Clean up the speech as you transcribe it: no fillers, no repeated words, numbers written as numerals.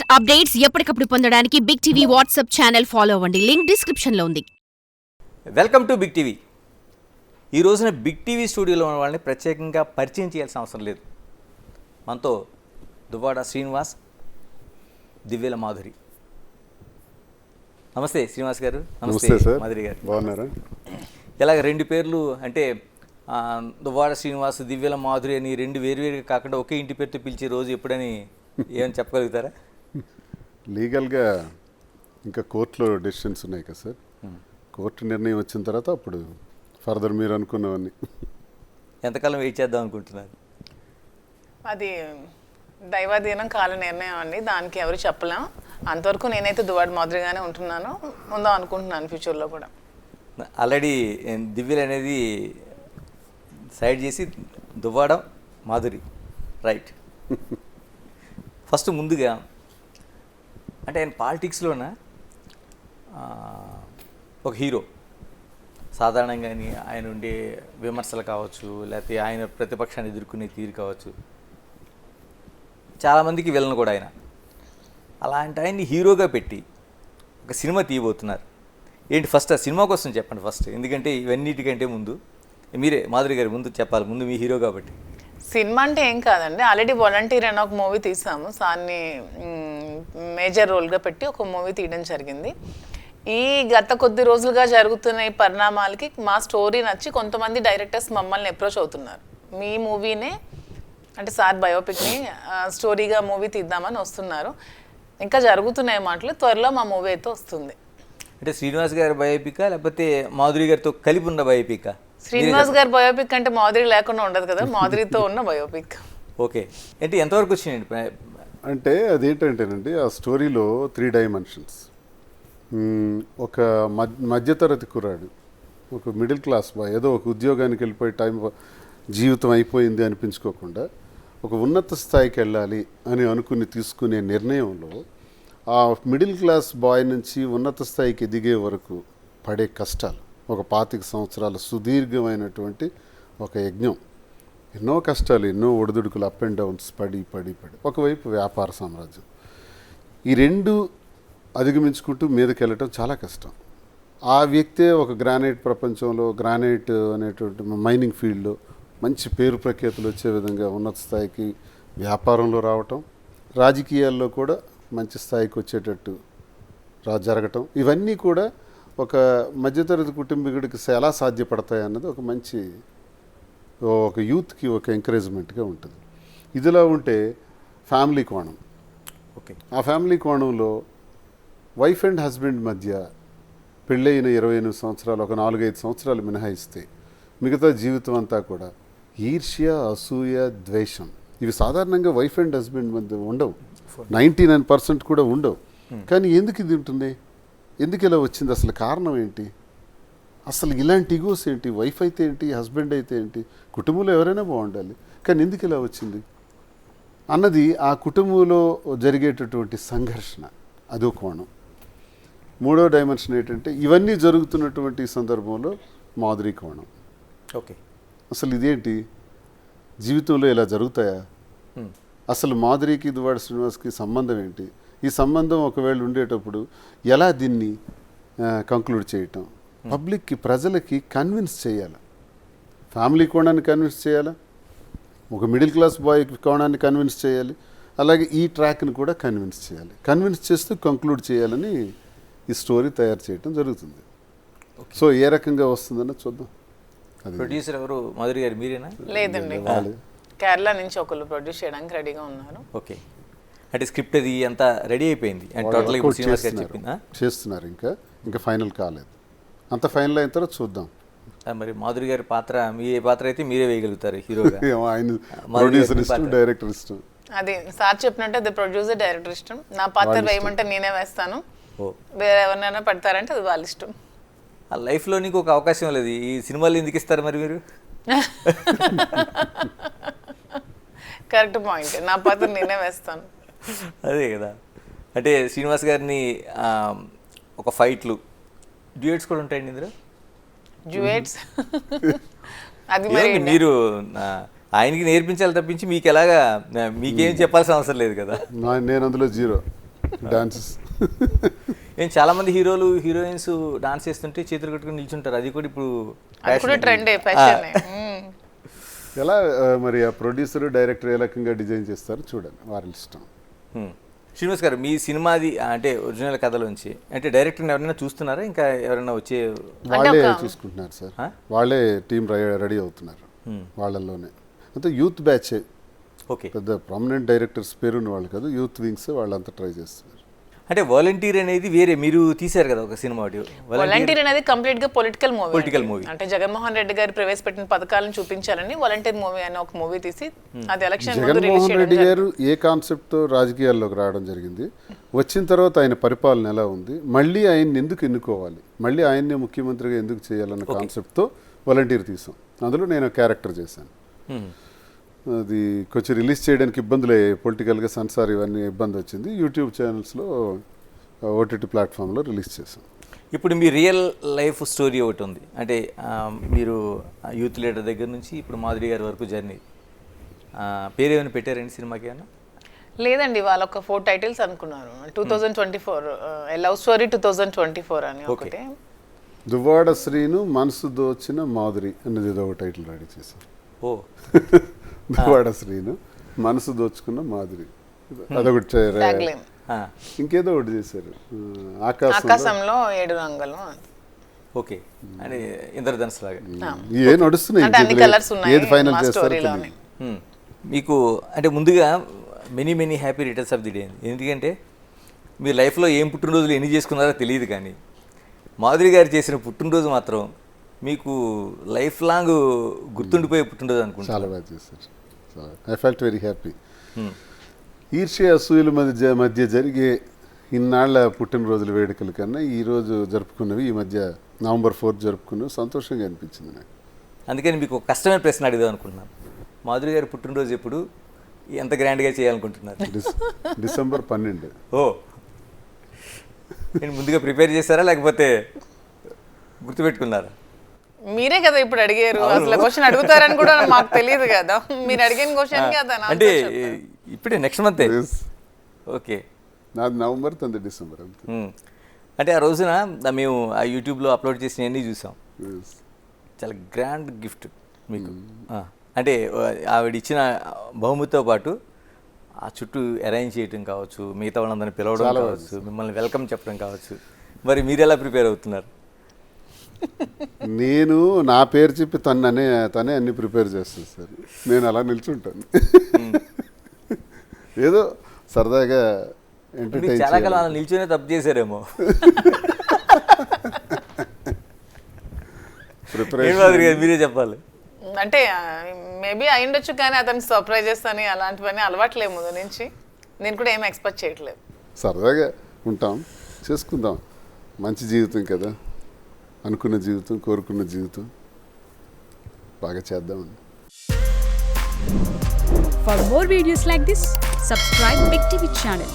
Latest updates ఎప్పటికప్పుడు పొందడానికి big TV WhatsApp channel follow అవ్వండి. లింక్ డిస్క్రిప్షన్ లో ఉంది. Welcome to big TV. ఈ రోజున బిగ్ టీవీ స్టూడియోలో ఉన్న వాళ్ళని ప్రత్యేకంగా పరిచయం చేయాల్సిన అవసరం లేదు. మనతో దువ్వాడ శ్రీనివాస్, దివ్యల మాధురి. నమస్తే శ్రీనివాస్ గారు. నమస్తే సార్. మాధురి గారు బాగున్నారా? ఇలాగ రెండు పేర్లు అంటే దువ్వాడ శ్రీనివాస్, దివ్యల మాధురి అని రెండు వేరువేరుగా కాకుండా ఒకే ఇంటి పేరుతో పిలిచే రోజు ఎప్పుడని ఏమని చెప్పగలుగుతారా? లీగల్గా ఇంకా కోర్టులో డెసిషన్స్ ఉన్నాయి కదా సార్. కోర్టు నిర్ణయం వచ్చిన తర్వాత అప్పుడు ఫర్దర్ మీరు అనుకున్నవన్నీ. ఎంతకాలం వెయిట్ చేద్దాం అనుకుంటున్నారు? అది దైవాధీనం, కాల నిర్ణయం అండి. దానికి ఎవరు చెప్పలేం. అంతవరకు నేనైతే దువ్వాడ మాదిరిగానే ఉంటున్నాను, ఉందాం అనుకుంటున్నాను ఫ్యూచర్లో కూడా. ఆల్రెడీ దివ్యలు అనేది సైడ్ చేసి దువ్వాడ మాధురి, రైట్. ఫస్ట్ ముందుగా అంటే ఆయన పాలిటిక్స్లోన ఒక హీరో. సాధారణంగా ఆయన ఉండే విమర్శలు కావచ్చు, లేకపోతే ఆయన ప్రతిపక్షాన్ని ఎదుర్కొనే తీరు కావచ్చు, చాలామందికి విలన్ కూడా ఆయన. అలాంటి ఆయన్ని హీరోగా పెట్టి ఒక సినిమా తీయబోతున్నారు. ఏంటి ఫస్ట్ ఆ సినిమా కోసం చెప్పండి ఫస్ట్, ఎందుకంటే ఇవన్నిటికంటే ముందు మీరే మాధురి గారి ముందు చెప్పాలి, ముందు మీ హీరో కాబట్టి. సినిమా అంటే ఏం కాదండి, ఆల్రెడీ వాలంటీర్ అని ఒక మూవీ తీసాము. సార్ని మేజర్ రోల్గా పెట్టి ఒక మూవీ తీయడం జరిగింది. ఈ గత కొద్ది రోజులుగా జరుగుతున్న ఈ పరిణామాలకి మా స్టోరీ నచ్చి కొంతమంది డైరెక్టర్స్ మమ్మల్ని అప్రోచ్ అవుతున్నారు. మీ మూవీనే అంటే సార్ బయోపిక్ని స్టోరీగా మూవీ తీద్దామని వస్తున్నారు. ఇంకా జరుగుతున్నాయి మాటలు, త్వరలో మా మూవీ అయితే వస్తుంది. అంటే శ్రీనివాస్ గారి బయోపికా లేకపోతే మాధురి గారితో కలిపి ఉన్న బయోపికా? శ్రీనివాస్ గారి బయోపిక్ అంటే మాధురి లేకుండా ఉండదు కదా, మాధురితో ఉన్న బయోపిక్. ఓకే, అంటే ఎంతవరకు వచ్చినాయండి? అంటే అదేంటంటేనండి, ఆ స్టోరీలో 3 డైమెన్షన్స్. ఒక మధ్యతరగతి కుర్రాడు, ఒక మిడిల్ క్లాస్ బాయ్, ఏదో ఒక ఉద్యోగానికి వెళ్ళిపోయి జీవితం అయిపోయింది అనిపించుకోకుండా ఒక ఉన్నత స్థాయికి వెళ్ళాలి అని అనుకుని తీసుకునే నిర్ణయంలో ఆ మిడిల్ క్లాస్ బాయ్ నుంచి ఉన్నత స్థాయికి ఎదిగే వరకు పడే కష్టాలు, ఒక 25 సంవత్సరాల సుదీర్ఘమైనటువంటి ఒక యజ్ఞం. ఎన్నో కష్టాలు, ఎన్నో ఒడిదుడుకులు, అప్ అండ్ డౌన్స్, పడి. ఒకవైపు వ్యాపార సామ్రాజ్యం. ఈ రెండు అధిగమించుకుంటూ మీదకి వెళ్ళటం చాలా కష్టం. ఆ వ్యక్తే ఒక గ్రానైట్ ప్రపంచంలో, గ్రానైట్ అనేటువంటి మైనింగ్ ఫీల్డ్లో మంచి పేరు ప్రఖ్యాతులు వచ్చే విధంగా ఉన్నత స్థాయికి వ్యాపారంలో రావటం, రాజకీయాల్లో కూడా మంచి స్థాయికి వచ్చేటట్టు జరగటం, ఇవన్నీ కూడా ఒక మధ్యతరగతి కుటుంబీకుడికి ఎలా సాధ్యపడతాయి అన్నది ఒక మంచి ఒక యూత్కి ఒక ఎంకరేజ్మెంట్గా ఉంటుంది. ఇదిలా ఉంటే ఫ్యామిలీ కోణం. ఓకే, ఆ ఫ్యామిలీ కోణంలో వైఫ్ అండ్ హస్బెండ్ మధ్య పెళ్ళైన 28 సంవత్సరాలు, ఒక 4-5 సంవత్సరాలు మినహాయిస్తే మిగతా జీవితం అంతా కూడా ఈర్ష్య, అసూయ, ద్వేషం, ఇవి సాధారణంగా వైఫ్ అండ్ హస్బెండ్ మధ్య ఉండవు. 99% కూడా ఉండవు. కానీ ఎందుకు ఇది ఉంటుంది? ఎందుకు ఇలా వచ్చింది? అసలు కారణం ఏంటి? అసలు ఇలాంటి ఈగోస్ ఏంటి? వైఫ్ అయితే ఏంటి, హస్బెండ్ అయితే ఏంటి, కుటుంబంలో ఎవరైనా బాగుండాలి, కానీ ఎందుకు ఇలా వచ్చింది అన్నది ఆ కుటుంబంలో జరిగేటటువంటి సంఘర్షణ, అదో కోణం. 3వ డైమెన్షన్ ఏంటంటే ఇవన్నీ జరుగుతున్నటువంటి సందర్భంలో మాధురి కోణం. ఓకే, అసలు ఇదేంటి, జీవితంలో ఇలా జరుగుతాయా? అసలు మాధురికి దువ్వాడ శ్రీనివాస్కి సంబంధం ఏంటి? ఈ సంబంధం ఒకవేళ ఉండేటప్పుడు ఎలా దీన్ని కంక్లూడ్ చేయటం, పబ్లిక్కి, ప్రజలకి కన్విన్స్ చేయాలి. ఫ్యామిలీ కోణాన్ని కన్విన్స్ చేయాలి, ఒక మిడిల్ క్లాస్ బాయ్ కోణాన్ని కన్విన్స్ చేయాలి, అలాగే ఈ ట్రాక్ని కూడా కన్విన్స్ చేయాలి. కన్విన్స్ చేస్తూ కంక్లూడ్ చేయాలని ఈ స్టోరీ తయారు చేయడం జరుగుతుంది. సో ఏ రకంగా వస్తుందన్న చూద్దాం. ప్రొడ్యూసర్ ఎవరు? మాధురి గారు మీరేనా? లేదండి, కేరళ నుంచి ఒకళ్ళు ప్రొడ్యూస్ చేయడానికి రెడీగా ఉన్నారు. ఓకే, అంటే స్క్రిప్ట్ అది అంతా రెడీ అయిపోయింది అండ్ టోటల్ ఇప్పుడు శ్రీనివాస్ గారు చెప్పిందా? చేస్తున్నారు, ఇంకా ఫైనల్ కాలేదు. అంత ఫైనల్ అయిన తర్వాత చూద్దాం. మరి మాధురి గారి పాత్ర, మీ పాత్ర అయితే మీరే వేయగలుగుతారు హీరోగా? ఆయన ప్రొడ్యూసర్ ఇష్టం, డైరెక్టర్ ఇష్టం. అది సార్ చెప్పినట్టు అది ప్రొడ్యూసర్, డైరెక్టర్ ఇష్టం. నా పాత్ర వేయమంటే నేనే వేస్తాను, వేరే ఎవరినైనా పెడతారంటే అది వాళ్ళ ఇష్టం. ఆ లైఫ్లో నీకు ఒక అవకాశం లేదు, ఈ సినిమాలు ఎందుకు ఇస్తారు మరి మీరు? కరెక్ట్ పాయింట్, నా పాత్ర నేనే వేస్తాను. అదే కదా. అంటే శ్రీనివాస్ గారిని ఒక ఫైట్లు, డ్యూయట్స్ కూడా ఉంటాయండి ఇందులో? డ్యూయట్స్ అది మరి మీరు ఆయనకి నేర్పించాలి తప్పించి మీకు ఎలాగా, మీకేం చెప్పాల్సిన అవసరం లేదు కదా. నేను అందులో జీరో. డాన్సెస్. ఏం చాలా మంది హీరోలు హీరోయిన్స్ డాన్స్ చేస్తుంటే చేతులు కట్టుకుని నిల్చుంటారు, అది కూడా ఇప్పుడు అది కూడా fashion. ట్రెండే, ఫ్యాషన్. ఎలా మరి ఆ ప్రొడ్యూసర్ డైరెక్టర్ ఏ రకంగా డిజైన్ చేస్తారో చూడండి, వారి ఇష్టం. శ్రీనివాస్ గారు, మీ సినిమాది అంటే ఒరిజినల్ కథలోంచి అంటే డైరెక్టర్ ఎవరైనా చూస్తున్నారా, ఇంకా ఎవరైనా వచ్చే? వాళ్ళే చూసుకుంటున్నారు సార్, వాళ్ళే టీం రెడీ అవుతున్నారు వాళ్ళల్లోనే. అంతే యూత్ బ్యాచ్, ఓకే. పెద్ద ప్రామినెంట్ డైరెక్టర్స్ పేరున్న వాళ్ళు కాదు, యూత్ వింగ్స్ వాళ్ళంతా ట్రై చేస్తున్నారు. అంటే వాలంటీర్ అనేది వేరే మీరు తీశారు కదా ఒక సినిమా, వాలంటీర్ అనేది కంప్లీట్ గా పొలిటికల్ Political మూవీ. movie. అంటే జగన్మోహన్ రెడ్డి గారు ప్రవేశపెట్టిన పథకాలను చూపించాలని వాలంటీర్ మూవీ అనే ఒక మూవీ తీసి అది ఎలక్షన్ ముందు రిలీజ్ జగన్మోహన్ చేయడం రెడ్డి జరిగింది. గారు ఏ కాన్సెప్ట్తో రాజకీయాల్లోకి రావడం జరిగింది, వచ్చిన తర్వాత ఆయన పరిపాలన ఎలా ఉంది, మళ్ళీ ఆయన్ని ఎందుకు ఎన్నుకోవాలి, మళ్ళీ ఆయన్నే ముఖ్యమంత్రిగా ఎందుకు చేయాలన్న కాన్సెప్ట్తో వాలంటీర్ తీసాం. అందులో నేను క్యారెక్టర్ చేశాను. అది కొంచెం రిలీజ్ చేయడానికి ఇబ్బందులు అయ్యాయి, పొలిటికల్గా సెన్సార్ ఇవన్నీ ఇబ్బంది వచ్చింది. యూట్యూబ్ ఛానల్స్లో ఓటీటీ ప్లాట్ఫామ్లో రిలీజ్ చేశాం. ఇప్పుడు మీ రియల్ లైఫ్ స్టోరీ ఒకటి ఉంది, అంటే మీరు యూత్ లీడర్ దగ్గర నుంచి ఇప్పుడు మాధురి గారి వరకు జర్నీ, పేరు ఏమైనా పెట్టారండి సినిమాకి ఏమన్నా? లేదండి, వాళ్ళు ఒక 4 టైటిల్స్ అనుకున్నారు. 2024 లవ్ స్టోరీ 2024 అని ఒకటి. దువ్వాడ శ్రీను మనసు దోచిన మాధురి అనేది ఏదో ఒక టైటిల్ రెడీ చేశారు. ఓ దువ్వాడ శ్రీను మనసు దోచుకున్న మాధురి, అదొకటి Tagline. ఇంకేదో ఒకటి చేశారు, ఆకాశంలో 7 రంగులు. ఓకే, అంటే ఇంద్రధనుస్ లాగా. ఏ నడుస్తున్నాయి, అంటే అన్ని colours ఉన్నాయి ఏది ఫైనల్ మా చేస్తారో storyలోనే. తెలియదు. మీకు అంటే ముందుగా many happy returns of the day. ఎందుకంటే మీ లైఫ్లో ఏం పుట్టినరోజులు ఎన్ని చేసుకున్నారో తెలియదు, కానీ మాధురి గారు చేసిన పుట్టినరోజు మాత్రం మీకు లైఫ్ లాంగ్ గుర్తుండిపోయే పుట్టినరోజు అనుకుంటా. చాలా బాగా చేశారు, ఐ ఫెల్ట్ వెరీ హ్యాపీ. ఈర్ష్య అసూయల మధ్య జరిగే ఇన్నాళ్ల పుట్టినరోజుల వేడుకల కన్నా ఈరోజు జరుపుకున్నవి, ఈ మధ్య November 4 జరుపుకున్నవి సంతోషంగా అనిపించింది నాకు. అందుకని మీకు ఒక కష్టమైన ప్రశ్న అడుగుదాం అనుకుంటున్నాను. మాధురి గారి పుట్టినరోజు ఎప్పుడు, ఎంత గ్రాండ్గా చేయాలనుకుంటున్నారు? December 12. ఓ, నేను ముందుగా ప్రిపేర్ చేశారా లేకపోతే గుర్తుపెట్టుకున్నారా? మీరే కదా ఇప్పుడు అడిగారు, అసలు క్వశ్చన్ అడుగుతారని కూడా మాకు తెలియదు కదా. మీరు అడిగిన క్వశ్చన్ కదా అంటే ఇప్పుడే నెక్స్ట్ మంత్. ఓకే, నాది November, తంది December అంతే. అంటే ఆ రోజున మేము ఆ యూట్యూబ్లో అప్లోడ్ చేసినవన్నీ చూసాం. చాలా గ్రాండ్ గిఫ్ట్ మీకు. అంటే ఆవిడ ఇచ్చిన బహుమతితో పాటు ఆ చుట్టూ అరేంజ్ చేయడం కావచ్చు, మిగతా వాళ్ళందరినీ పిలవడం కావచ్చు, మిమ్మల్ని వెల్కమ్ చెప్పడం కావచ్చు. మరి మీరు ఎలా ప్రిపేర్ అవుతున్నారు? నేను నా పేరు చెప్పి తనే అన్ని ప్రిపేర్ చేస్తాను సార్, నేను అలా నిల్చుంటాను. ఏదో సరదాగా ఎంటర్టైన్ చాలా కాలం అలా నిల్చొనే తప్పు చేశారేమో. మీరే చెప్పాలి. అంటే మేబీ అయ్యుండొచ్చు, కానీ అతనికి సర్ప్రైజ్ చేస్తాను అలాంటివన్నీ అలవాట్లేదు ముందు నుంచి. నేను కూడా ఏం ఎక్స్పెక్ట్ చేయట్లేదు. సరదాగా ఉంటాం, చేసుకుందాం. మంచి జీవితం కదా, అనుకున్న జీవితం, కోరుకున్న జీవితం, బాగా చేద్దామని. For more videos like this, subscribe Big TV channel.